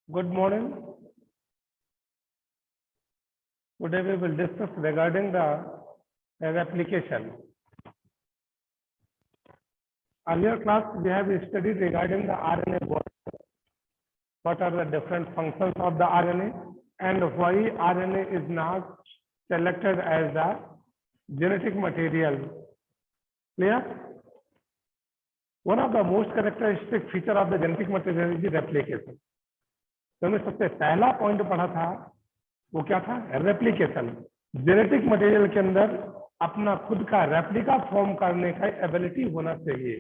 Good morning. Today we will discuss regarding the replication. Earlier class we have studied regarding the RNA. What are the different functions of the RNA and why RNA is not selected as the genetic material. Clear? One of the most characteristic feature of the genetic material is the replication. तो हमने सबसे पहला point पढ़ा था वो क्या था? Replication. Genetic material के अंदर अपना खुद का रेप्लिका फॉर्म करने का एबिलिटी होना चाहिए.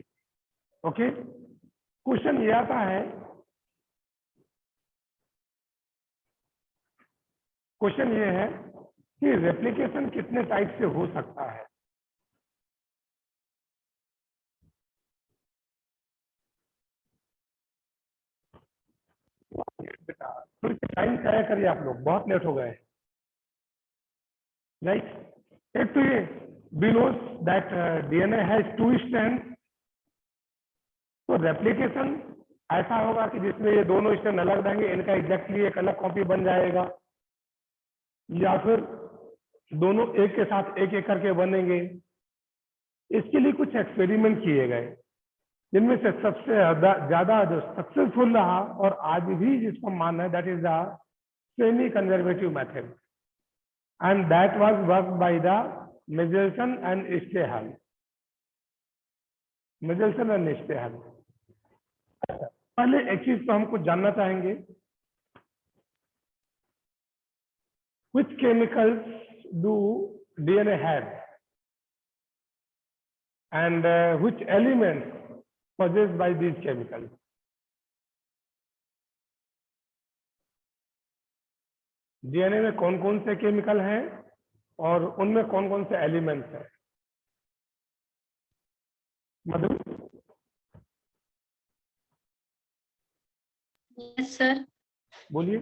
ओके, क्वेश्चन ये आता है, क्वेश्चन ये है कि रेप्लिकेशन कितने टाइप से हो सकता है. बेटा थोड़ी टाइम तय करिए, आप लोग बहुत लेट हो गए. राइट, एक तो ये we knows that DNA has two strands. तो रेप्लिकेशन ऐसा होगा कि जिसमें ये दोनों स्ट्रैंड अलग रहेंगे, इनका एग्जैक्टली एक अलग कॉपी बन जाएगा, या फिर दोनों एक के साथ एक एक करके बनेंगे. इसके लिए कुछ एक्सपेरिमेंट किए गए, जिनमें से सबसे ज्यादा जो सक्सेसफुल रहा और आज भी जिसको मानना है that is the semi conservative method, and that was work by the Meselson and Stahl. Meselson and Stahl. अच्छा, पहले एक चीज तो हम कुछ जानना चाहेंगे, which chemicals do DNA have and which elements possessed by these chemicals. DNA में कौन कौन से केमिकल हैं और उनमें कौन कौन से एलिमेंट्स हैं? मधु. Yes sir. बोलिए.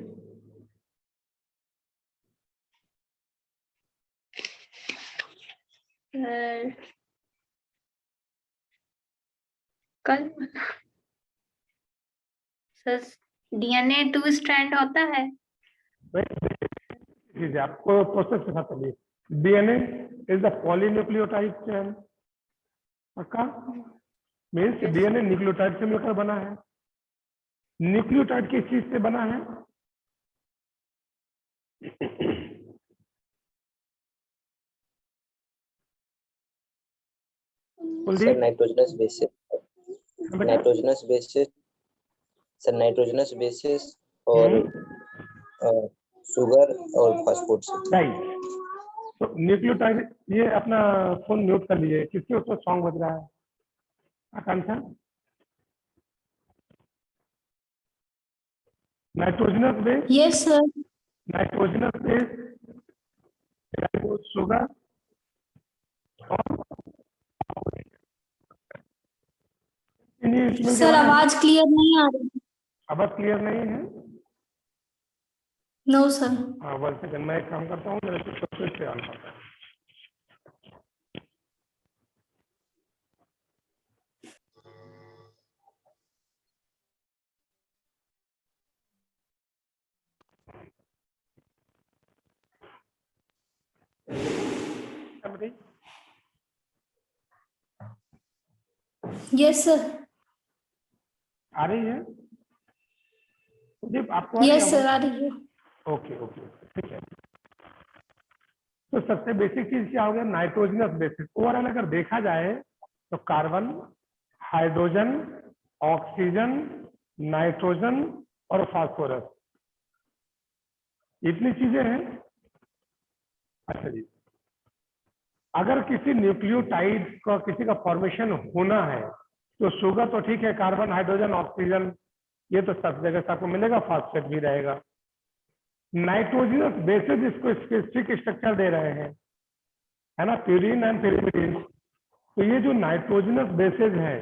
कल सर डीएनए 2 स्ट्रैंड होता है. जी आपको प्रोसेस के साथ चलिए. DNA is the polynucleotide chain. पक्का? मीन्स डीएनए न्यूक्लियोटाइड से मिलकर बना है. न्यूक्लियोटाइड किस चीज से बना है? Sir nitrogenous bases. Nitrogenous bases sir, nitrogenous bases और शुगर और फास्फोर्स. राइट. तो न्यूक्लियोटाइड, ये अपना फोन म्यूट कर लीजिए, किसके उसमें सॉन्ग बज रहा है? Akanksha. Nitrogenous base. Yes sir. Nitrogenous base, sugar और सर आवाज क्लियर नहीं आ रही. आवाज क्लियर नहीं है? No sir. हाँ, 1 सेकंड, मैं एक काम करता हूँ, मेरे को से ऑन करता हूँ. Yes sir. आ रही है? आपको? यस सर आ रही है. ओके ओके, ठीक है. तो सबसे बेसिक चीज क्या हो गया? Nitrogenous bases. ओवरऑल अगर देखा जाए तो कार्बन, हाइड्रोजन, ऑक्सीजन, नाइट्रोजन और फास्फोरस, इतनी चीजें हैं. अच्छा जी, अगर किसी न्यूक्लियोटाइड का किसी का फॉर्मेशन होना है तो शुगर तो ठीक है, कार्बन, हाइड्रोजन, ऑक्सीजन ये तो सब जगह से आपको मिलेगा, फास्फेट भी रहेगा. नाइट्रोजनस बेसिस इसको स्पेसिफिक स्ट्रक्चर दे रहे हैं, है ना, प्यूरिन एंड pyrimidine. तो ये जो नाइट्रोजनस बेसिस है,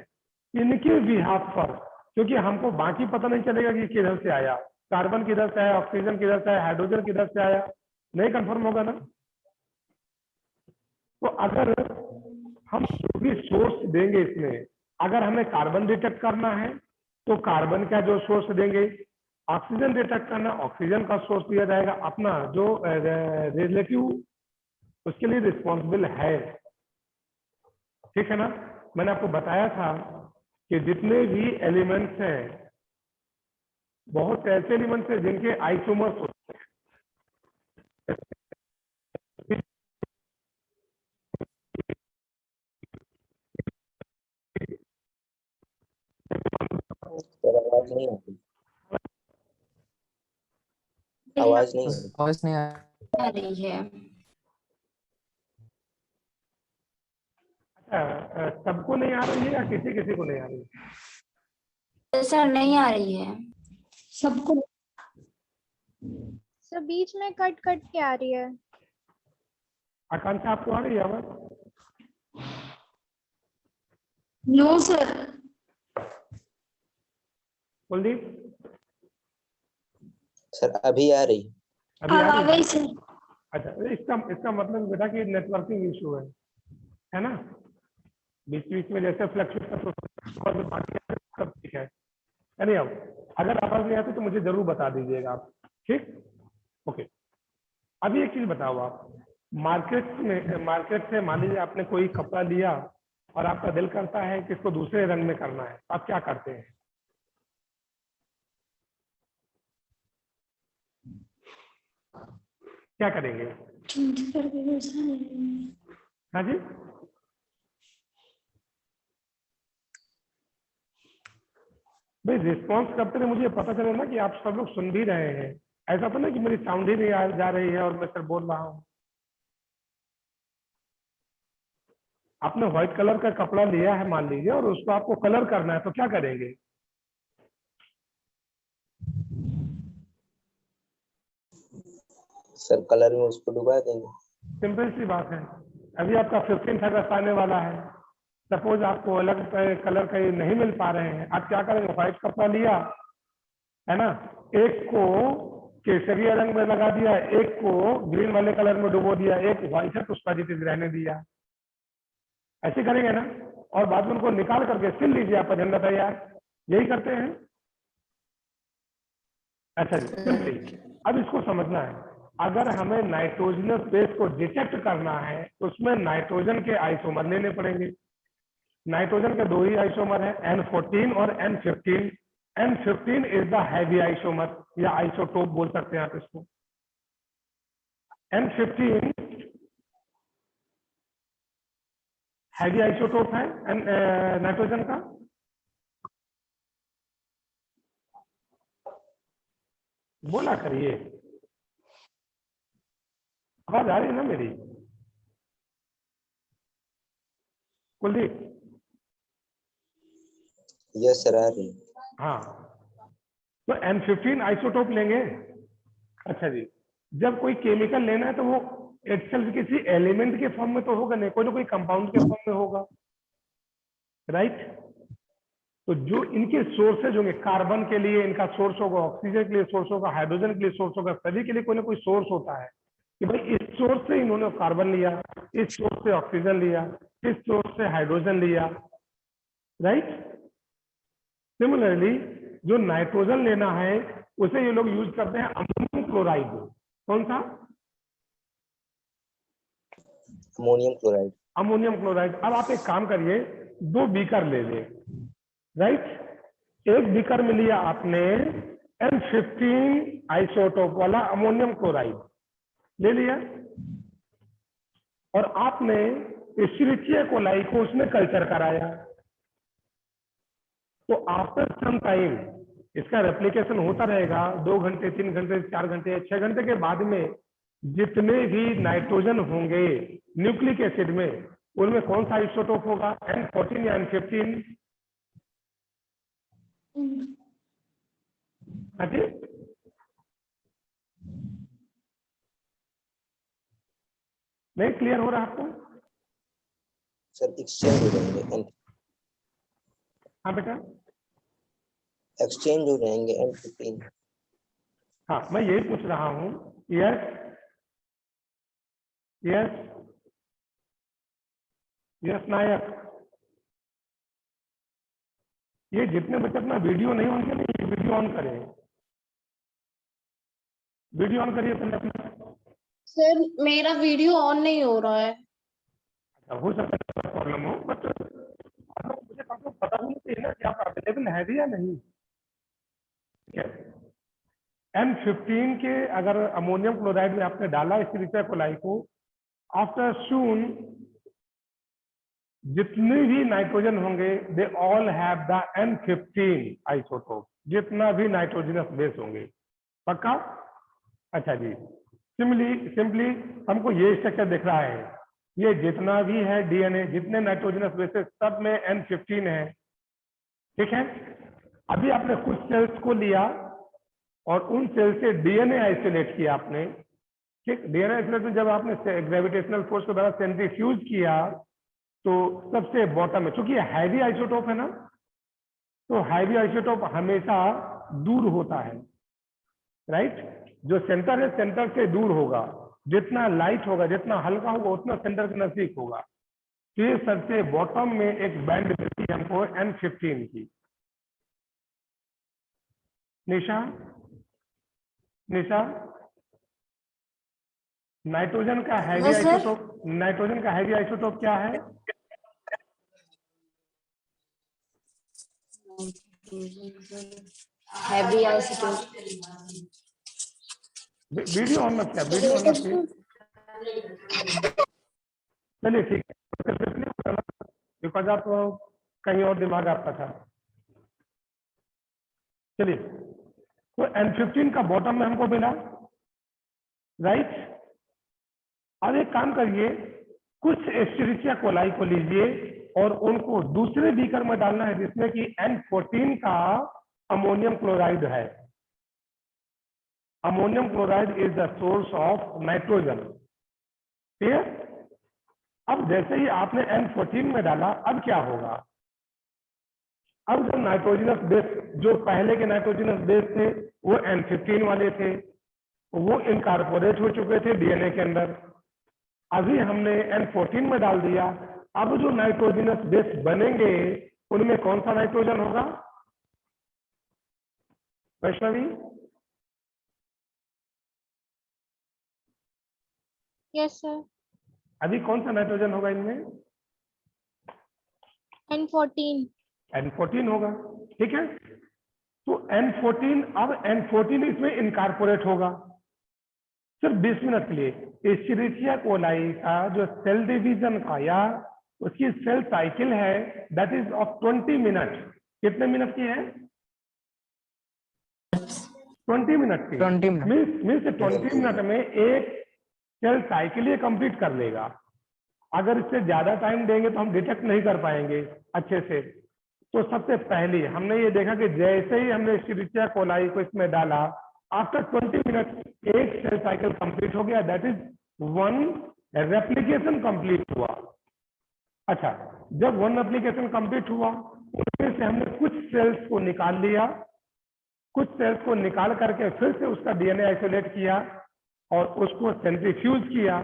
इनके बिहाफ पर, क्योंकि हमको बाकी पता नहीं चलेगा कि किधर से आया, कार्बन किधर से आया, ऑक्सीजन किधर से आया, हाइड्रोजन किधर से आया, नहीं कंफर्म होगा ना. तो अगर हम जो भी सोर्स देंगे इसमें, अगर हमें कार्बन डिटेक्ट करना है तो कार्बन का जो सोर्स देंगे, ऑक्सीजन डिटेक्ट करना, ऑक्सीजन का सोर्स दिया जाएगा, अपना जो रिलेटिव उसके लिए रिस्पॉन्सिबल है। ठीक है ना? मैंने आपको बताया था कि जितने भी एलिमेंट्स हैं, बहुत से ऐसे एलिमेंट्स हैं जिनके आइसोमर्स होते हैं। सर आवाज नहीं आ रही, आवाज नहीं आ रही। आवाज नहीं आ रही है। सबको नहीं आ रही है या किसी किसी को नहीं आ रही है? सर नहीं आ रही है सबको। सर बीच में कट कट के आ रही है। आकांक्षा आपको आ रही है आवाज? No sir. कुलदीप, सर अभी आ रही। अभी आ रही है? गई सर। अच्छा, इसका मतलब बेटा कि नेटवर्किंग इशू है ना? बीच बीच में जैसे फ्लक्चुएट सब ठीक है। यानी अब अगर आवाज नहीं आती तो मुझे जरूर बता दीजिएगा आप। ठीक, ओके। अभी एक चीज बताओ, आप मार्केट से मान लीजिए आपने कोई कपड़ा लिया और आपका दिल करता है कि इसको दूसरे रंग में करना है, आप क्या करते हैं? क्या करेंगे? हाँ जी, भाई रिस्पॉन्स करते रहे, मुझे पता चले ना कि आप सब लोग सुन भी रहे हैं। ऐसा तो नहीं कि मेरी साउंड ही नहीं जा रही है और मैं सिर्फ बोल रहा हूँ। आपने व्हाइट कलर का कपड़ा लिया है मान लीजिए, और उसको आपको कलर करना है, तो क्या करेंगे? सर कलर में उसको डुबा देंगे। सिंपल सी बात है। अभी आपका 15th अगस्त आने वाला है, सपोज आपको अलग कलर कहीं नहीं मिल पा रहे हैं, आप क्या करेंगे? व्हाइट कपड़ा लिया है ना, एक को केसरिया रंग में लगा दिया, एक को ग्रीन वाले कलर में डुबो दिया, एक व्हाइट है तो उसका जित रहने दिया। ऐसे करेंगे ना? और बाद में उनको निकाल करके सिल लीजिए, आपका झंडा तैयार। यही करते हैं। अच्छा जी, सिंपली अब इसको समझना है। अगर हमें नाइट्रोजनस बेस को डिटेक्ट करना है तो उसमें नाइट्रोजन के आइसोमर लेने पड़ेंगे। नाइट्रोजन के दो ही आइसोमर है, N14 और N15। N15 is the heavy isomer या आइसोटोप बोल सकते हैं आप इसको। N15 हैवी आइसोटोप है नाइट्रोजन का। बोला करिए, आवाज आ रही है ना मेरी? कुलदीप, यस सर आ रही। हाँ, तो N15 आइसोटोप लेंगे। अच्छा जी, जब कोई केमिकल लेना है तो वो इटसेल्फ किसी एलिमेंट के फॉर्म में तो होगा नहीं, कोई ना कोई कंपाउंड के फॉर्म में होगा, राइट? तो जो इनके सोर्सेज होंगे, कार्बन के लिए इनका सोर्स होगा, ऑक्सीजन के लिए सोर्स होगा, हाइड्रोजन के लिए सोर्स होगा, सभी के लिए कोई ना कोई सोर्स होता है कि भाई इस सोर्स से इन्होंने कार्बन लिया, इस सोर्स से ऑक्सीजन लिया, इस सोर्स से हाइड्रोजन लिया, राइट? सिमिलरली जो नाइट्रोजन लेना है उसे ये लोग यूज करते हैं अमोनियम क्लोराइड। कौन सा? Ammonium chloride. Ammonium chloride. अब आप एक काम करिए, दो बीकर ले ले, राइट? एक बीकर में लिया आपने N15 आइसोटोप वाला अमोनियम क्लोराइड ले लिया, और आपने इस्चरिचिया कोलाई को उसमें कल्चर कराया। तो आफ्टर सम टाइम इसका रेप्लिकेशन होता रहेगा, 2 घंटे, 3 घंटे, 4 घंटे, 6 घंटे के बाद में जितने भी नाइट्रोजन होंगे न्यूक्लिक एसिड में, उनमें कौन सा आइसोटोप होगा? N14 या N15? अच्छा, नहीं क्लियर हो रहा आपको? सर एक्सचेंज हो जाएंगे। हाँ बेटा, एक्सचेंज हो जाएंगे N15। हाँ मैं यही पूछ रहा हूँ। यस यस यस नायक, ये जितने बच्चे अपना वीडियो नहीं ऑन करें, वीडियो ऑन करें। वीडियो ऑन करिए पहले अपना। सर मेरा वीडियो ऑन नहीं हो रहा है। हो सकता है प्रॉब्लम हो, बट मुझे कम से कम पता होना चाहिए ना कि आप अवेलेबल है भी या नहीं। ठीक है, N15 के अगर अमोनियम क्लोराइड में आपने डाला इस एरिथ्रिया कोलाई को, आफ्टर सून जितने भी नाइट्रोजन होंगे they all have the N15 isotope, जितना भी नाइट्रोजनस बेस होंगे। पक्का? अच्छा जी, सिंपली हमको ये स्ट्रक्चर दिख रहा है, ये जितना भी है डीएनए, जितने नाइट्रोजनस बेसेस सब में N15 है। ठीक है, अभी आपने कुछ सेल्स को लिया और उन सेल से डीएनए आइसोलेट किया आपने। ठीक, डीएनए आइसोलेट में जब आपने ग्रेविटेशनल फोर्स के द्वारा सेंट्रीफ्यूज किया तो सबसे बॉटम में, चूंकि हैवी आइसोटोप है ना, तो हैवी आइसोटोप हमेशा दूर होता है, राइट? जो सेंटर है सेंटर से दूर होगा, जितना लाइट होगा, जितना हल्का होगा, उतना सेंटर के नजदीक होगा। तो ये सबसे बॉटम में एक बैंड मिलती है हमको N15 की। निशा, नाइट्रोजन का heavy Yes, sir. Isotope, nitrogen का हैवी आइसोटोप क्या है? Heavy isotope. वीडियो ऑन मत किया, वीडियो ऑन मत किया। चलिए ठीक है, बिकॉज आप कहीं और दिमाग आपका था। चलिए, तो N15 का बॉटम में हमको मिला, राइट? अब एक काम करिए, कुछ एस्चेरिचिया कोलाई को लीजिए और उनको दूसरे बीकर में डालना है जिसमें कि N14 का अमोनियम क्लोराइड है। Ammonium chloride is the source of nitrogen. Clear? अब जैसे ही आपने N14 में डाला, अब क्या होगा? अब जो नाइट्रोजनस बेस, जो पहले के नाइट्रोजनस बेस थे वो N15 वाले थे, वो इनकारपोरेट हो चुके थे डीएनए के अंदर। अभी हमने N14 में डाल दिया, अब जो नाइट्रोजनस बेस बनेंगे उनमें कौन सा नाइट्रोजन होगा? वैष्णवी? Yes sir. अभी कौन सा नाइट्रोजन होगा इनमें? N14। N14 होगा। ठीक है, तो N14, अब N14 इसमें इनकारपोरेट होगा। सिर्फ 20 मिनट के लिए एस्चेरिचिया कोलाई का जो सेल डिवीजन का या उसकी सेल साइकिल है दैट इज ऑफ 20 मिनट। कितने मिनट की है? 20 मिनट की। 20 मिनट मीन्स 20 मिनट में एक सेल साइकिल ये कंप्लीट कर लेगा। अगर इससे ज्यादा टाइम देंगे तो हम डिटेक्ट नहीं कर पाएंगे अच्छे से। तो सबसे पहले हमने ये देखा कि जैसे ही हमने एस्चेरिचिया कोलाई को इसमें डाला, आफ्टर 20 मिनट एक सेल साइकिल कंप्लीट हो गया, that is one replication complete हुआ। अच्छा, जब वन रेप्लिकेशन कंप्लीट हुआ उसमें से हमने कुछ सेल्स को निकाल लिया, कुछ सेल्स को निकाल करके फिर से उसका डीएनए आइसोलेट किया और उसको सेंट्रीफ्यूज किया।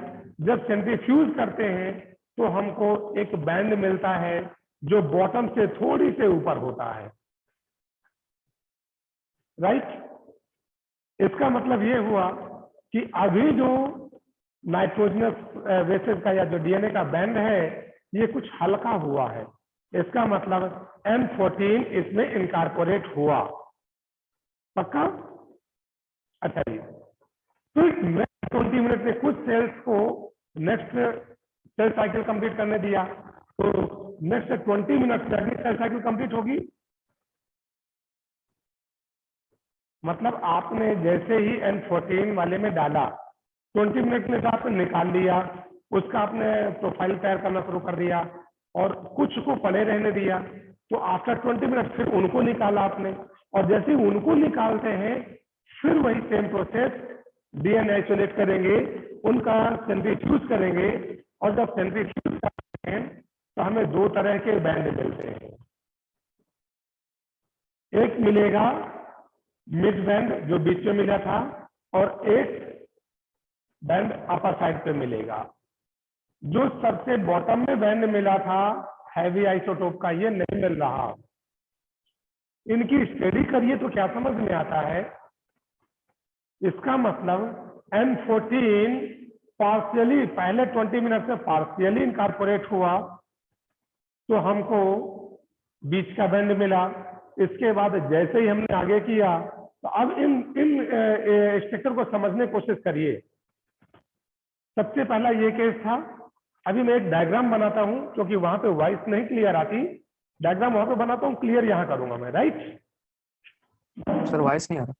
जब सेंट्रीफ्यूज करते हैं तो हमको एक बैंड मिलता है जो बॉटम से थोड़ी से ऊपर होता है, राइट? इसका मतलब ये हुआ कि अभी जो नाइट्रोजनस बेसेस का या जो डीएनए का बैंड है ये कुछ हल्का हुआ है। इसका मतलब N14 इसमें इनकारपोरेट हुआ। पक्का? अच्छा जी, तो नेक्स्ट 20 मिनट में कुछ सेल्स को नेक्स्ट सेल साइकिल कंप्लीट करने दिया, तो नेक्स्ट 20 मिनट में अगली सेल साइकिल कंप्लीट होगी। मतलब आपने जैसे ही N14 वाले में डाला 20 मिनट में तो आपने निकाल लिया, उसका आपने प्रोफाइल तैयार करना शुरू कर दिया और कुछ को पड़े रहने दिया। तो आफ्टर 20 मिनट फिर उनको निकाला आपने, और जैसे ही उनको निकालते हैं फिर वही सेम प्रोसेस, डीएनए आइसोलेट करेंगे, उनका सेंट्रीफ्यूज करेंगे, और जब सेंट्रीफ्यूज करते हैं तो हमें दो तरह के बैंड मिलते हैं। एक मिलेगा मिड बैंड जो बीच में मिला था, और एक बैंड अपर साइड पे मिलेगा। जो सबसे बॉटम में बैंड मिला था हैवी आइसोटोप का, ये नहीं मिल रहा। इनकी स्टडी करिए तो क्या समझ में आता है इसका मतलब N14 पार्शियली पहले 20 मिनट से पार्शियली इनकॉर्पोरेट हुआ तो हमको बीच का बैंड मिला। इसके बाद जैसे ही हमने आगे किया तो अब इन स्ट्रक्चर को समझने की कोशिश करिए। सबसे पहला ये केस था। अभी मैं एक डायग्राम बनाता हूं क्योंकि वहां पे वॉइस नहीं क्लियर आती, डायग्राम वहां पे बनाता हूं, क्लियर यहां करूंगा मैं, राइट? सर वॉइस नहीं आ रहा।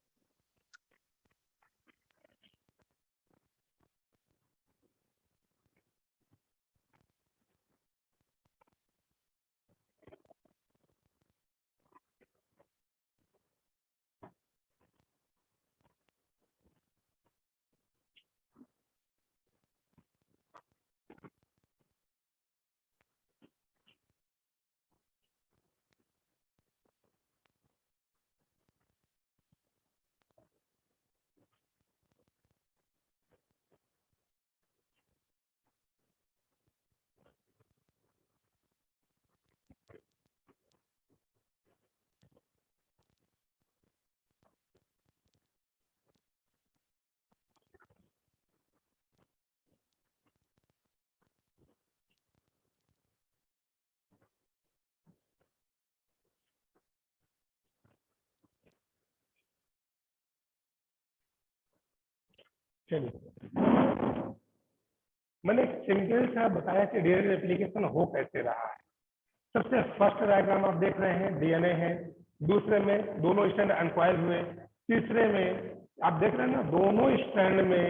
चलिए, मैंने सिंपल सा बताया कि डीएनए रेप्लिकेशन हो कैसे रहा है। सबसे फर्स्ट डायग्राम आप देख रहे हैं, डीएनए है। दूसरे में दोनों स्ट्रैंड अनकॉइल हुए। तीसरे में आप देख रहे हैं ना, दोनों स्ट्रैंड में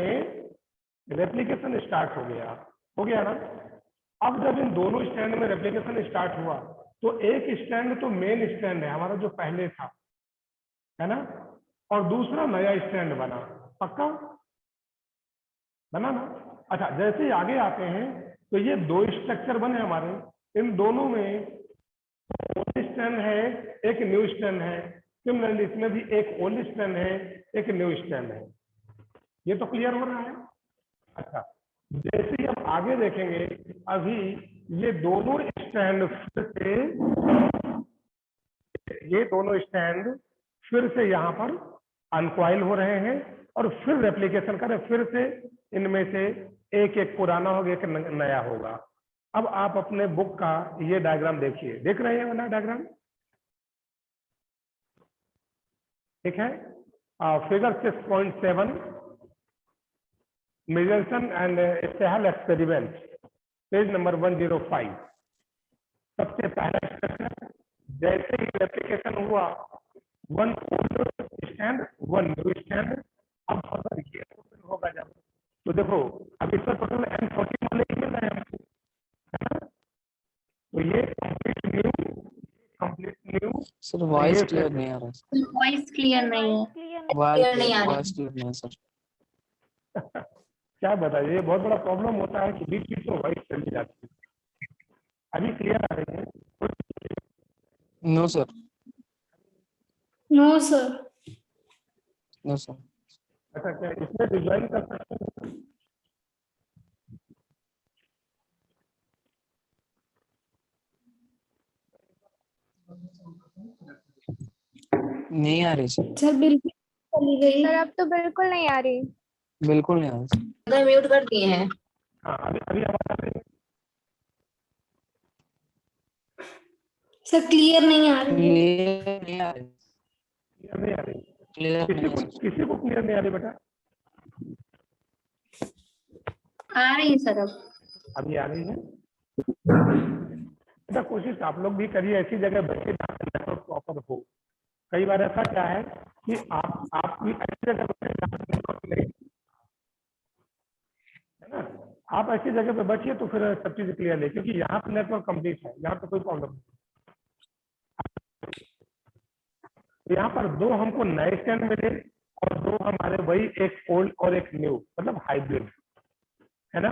रेप्लिकेशन स्टार्ट हो गया ना। अब जब इन दोनों स्ट्रैंड में रेप्लिकेशन स्टार्ट हुआ तो एक स्ट्रैंड तो मेन स्ट्रैंड है हमारा जो पहले था, है ना, और दूसरा नया स्ट्रैंड बना। पक्का बना ना? अच्छा, जैसे ही आगे आते हैं तो ये दो स्ट्रक्चर बने हमारे। इन दोनों में ओल्ड स्ट्रैंड है, एक न्यू स्ट्रैंड है। सिमिलरली इसमें भी एक ओल्ड स्ट्रैंड है, एक न्यू स्ट्रैंड है। ये तो क्लियर हो रहा है? अच्छा, जैसे ही हम आगे देखेंगे, अभी ये दोनों स्ट्रैंड फिर से यहाँ पर अनकॉइल हो रहे हैं और फिर रेप्लिकेशन करें। फिर से इनमें से एक एक पुराना होगा, एक नया होगा। अब आप अपने बुक का ये डायग्राम देखिए, देख रहे हैं ना डायग्राम? ठीक है। Figure 6.7 Meselson and Stahl experiment, page number 105। सबसे पहला स्ट्रक्चर, जैसे ही रेप्लिकेशन हुआ, one old strand one new strand. अब फर्दर ये होगा जब, तो देखो अब इस पर टोटल N14 वाले ही मिल रहे हैं हमको, है ना? तो ये complete new. Sir voice clear नहीं आ रहा। वॉइस क्लियर नहीं है। वॉइस क्लियर नहीं है सर। क्या बताइए, ये बहुत बड़ा प्रॉब्लम होता है कि बीच बीच में वॉइस चली जाती है। अभी क्लियर आ रही है? No sir. No sir. No sir. अच्छा, क्या इसमें डिजाइन कर सकते हैं? नहीं आ रही सर। सर बिल्कुल चली गई। सर अब तो बिल्कुल नहीं आ रही। बिल्कुल नहीं आ रही। अगर म्यूट कर दिए हैं। हाँ, अभी आवाज आ रही है? सर क्लियर नहीं आ रही है। क्लियर नहीं आ रही। क्लियर नहीं आ रही? क्लियर नहीं है सर। किसी को क्लियर नहीं आ रही बेटा? आ रही है सर अब। अभी आ रही है? बेटा कोशिश आप लोग भी करिए, ऐसी जगह बैठे जहाँ पे नेटवर्क प्रॉपर हो। कई बार ऐसा क्या है कि आप भी ऐसी जगह बैठे जहाँ पे नेटवर्क नहीं है ना, आप ऐसी जगह पे बैठिए तो फिर सब चीज क्लियर है, क्योंकि यहाँ पे नेटवर्क कंप्लीट है, यहाँ पे कोई प्रॉब्लम नहीं। यहाँ पर दो हमको नए स्टैंड मिले और दो हमारे वही, एक ओल्ड और एक न्यू, मतलब हाइब्रिड, है ना।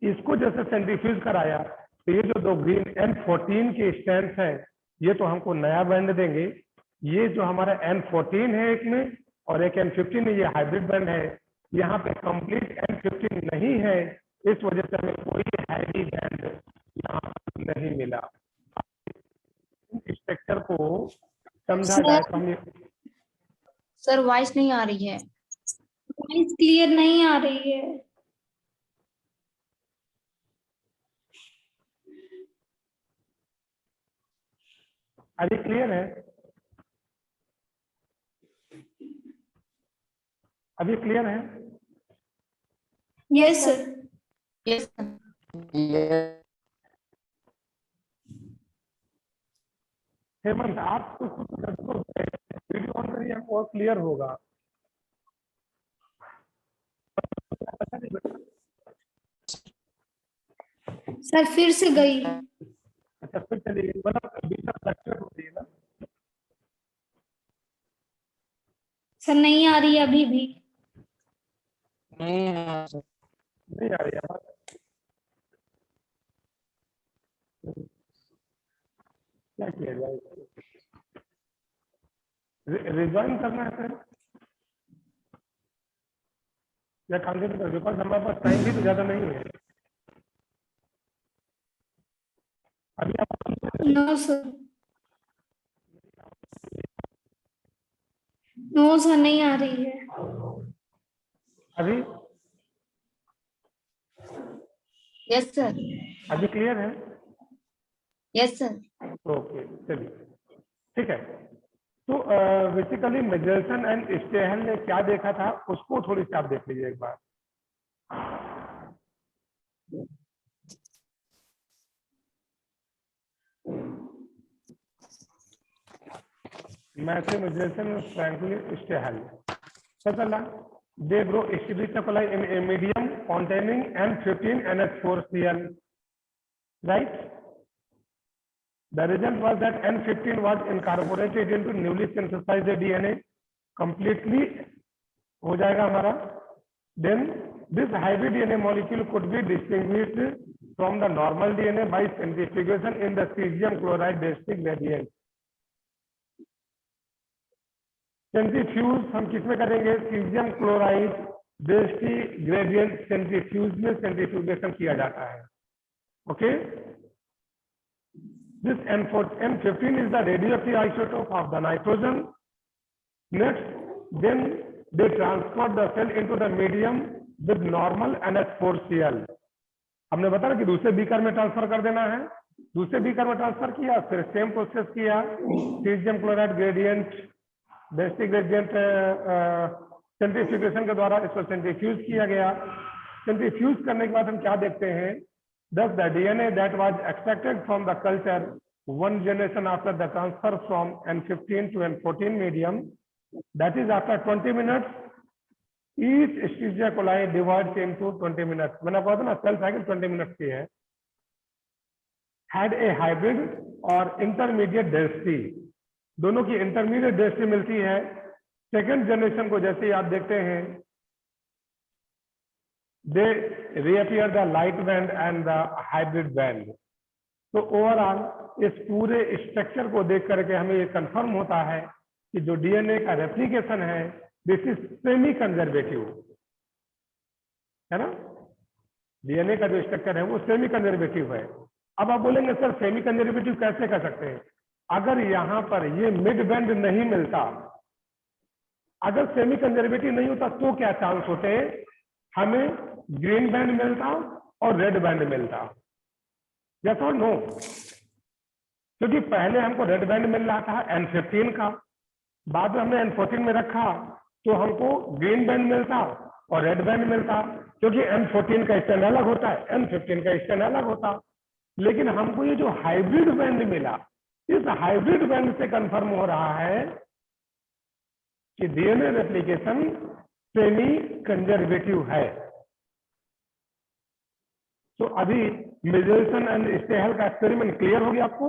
इसको जैसे सेंट्रीफ्यूज कराया तो ये जो दो ग्रीन N14 के स्टैंड्स हैं, ये तो हमको नया बैंड देंगे। ये जो हमारा N14 है एक में और एक N15 है, ये हाइब्रिड बैंड है। यहाँ पे कंप्लीट N15 नहीं है, इस वजह से हमें कोई हैवी बैंड यहाँ नहीं मिला। स्ट्रक्चर को समझा जाए तो हमें सर वॉइस नहीं आ रही है। वॉइस क्लियर नहीं आ रही है। अभी क्लियर है? अभी क्लियर है? Yes sir. यस ये हेमंत, आप तो वीडियो ऑन करिए, हमको और क्लियर होगा। सर फिर से गई। अच्छा, फिर चलिए, मतलब बीच में फ्लक्चुएट हो रही है ना? सर नहीं आ रही अभी भी। नहीं है सर। नहीं आ रही है। क्या किया जाए? रिज्वाइन करना है सर या कंटिन्यू कर? बिकॉज हमारे पास टाइम भी तो ज्यादा नहीं है अभी। आप नो सर, नो सर नहीं आ रही है। अभी यस सर। अभी क्लियर है? Yes sir. ओके, चलिए, ठीक है। तो बेसिकली मिचेल्सन एंड स्टेहल ने क्या देखा था उसको थोड़ी सी आप देख लीजिए एक बार। मैथ्यू मिचेल्सन, फ्रैंकलिन स्टेहल, पता चला they grow Escherichia coli in a medium containing N15NH4Cl, right? The result was that N15 was incorporated into newly synthesized DNA completely हो जाएगा हमारा. Then this hybrid DNA molecule could be distinguished from the normal DNA by centrifugation in the cesium chloride basic gradient. Centrifuge हम किसमें करेंगे? Caesium chloride basic gradient centrifuge में centrifugation किया जाता है. Okay, this N15 is the radioactive isotope of the nitrogen. Next, then they transfer the cell into the medium with normal NH4Cl. हमने बताया कि दूसरे बीकर में ट्रांसफर कर देना है. दूसरे बीकर में ट्रांसफर किया, फिर सेम प्रोसेस किया, caesium chloride gradient basic gradient centrifugation के द्वारा इसको सेंट्रीफ्यूज किया गया. सेंट्रीफ्यूज करने के बाद हम क्या देखते हैं? Thus the DNA that was extracted from the culture one generation after the transfer from N15 to N14 medium, that is after 20 minutes, each Escherichia coli divides into 20 minutes. मैंने आपको बताया ना सेल साइकिल 20 मिनट्स की है. Had a hybrid or intermediate density, दोनों की intermediate density मिलती है. सेकेंड जनरेशन को जैसे ही आप देखते हैं, they reappear the light band and the hybrid band. तो ओवरऑल इस पूरे स्ट्रक्चर को देख करके हमें ये कंफर्म होता है कि जो डीएनए का रेप्लिकेशन है दिस इज सेमी कंजर्वेटिव, है ना? डीएनए का जो स्ट्रक्चर है वो सेमी कंजर्वेटिव है. अब आप बोलेंगे सर सेमी कंजर्वेटिव कैसे कर सकते हैं? अगर यहां पर ये मिड बैंड नहीं मिलता, अगर सेमी कंजर्वेटिव नहीं होता तो क्या चांस होते? हमें ग्रीन बैंड मिलता और रेड बैंड मिलता. यस और नो? क्योंकि पहले हमको रेड बैंड मिल रहा था N15 का, बाद में हमने N14 में रखा तो हमको ग्रीन बैंड मिलता और रेड बैंड मिलता, क्योंकि N14 का स्टैंड अलग होता है, N15 का स्टैंड अलग होता. लेकिन हमको ये जो हाइब्रिड बैंड मिला, इस हाइब्रिड बैंड से कंफर्म हो रहा है कि डीएनए रेप्लिकेशन सेमी कंजर्वेटिव है. तो अभी मिचेल्सन एंड स्टेहल का एक्सपेरिमेंट क्लियर हो गया आपको?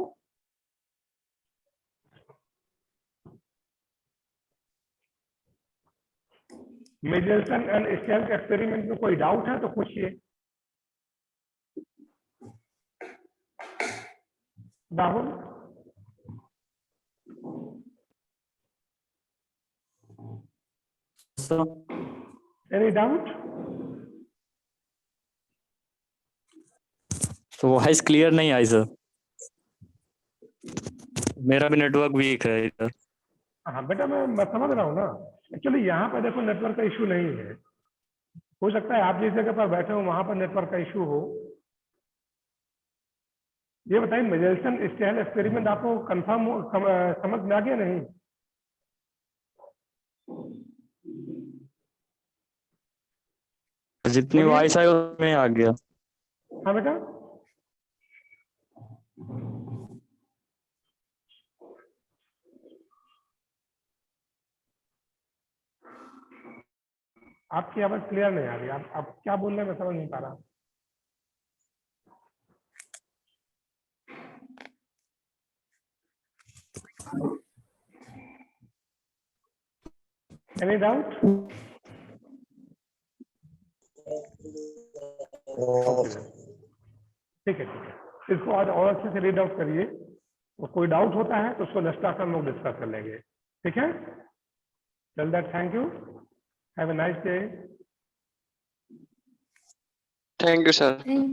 मिचेल्सन एंड स्टेहल के एक्सपेरिमेंट में कोई डाउट है तो पूछिए. Rahul, any doubt? तो वॉइस क्लियर नहीं आई सर, मेरा भी नेटवर्क वीक है इधर. हाँ बेटा, मैं समझ रहा हूँ ना. एक्चुअली यहाँ पर देखो नेटवर्क का इशू नहीं है. हो सकता है आप जिस जगह पर बैठे हो वहां पर नेटवर्क का इशू हो। ये बताइए मिचेल्सन स्टेल एक्सपेरिमेंट आपको कंफर्म समझ में आ गया नहीं? जितनी बोलिए। वॉइस आई उसमें आ गया। हाँ बेटा, आपकी आवाज क्लियर नहीं आ रही। आप क्या बोल रहे हैं मैं समझ नहीं पा रहा। Any doubt? No, sir. ठीक है, इसको आज और अच्छे से रीड आउट करिए और कोई डाउट होता है तो उसको नेक्स्ट क्लास में हम लोग डिस्कस कर लेंगे। ठीक है, till that thank you, have a nice day. Thank you sir. Thank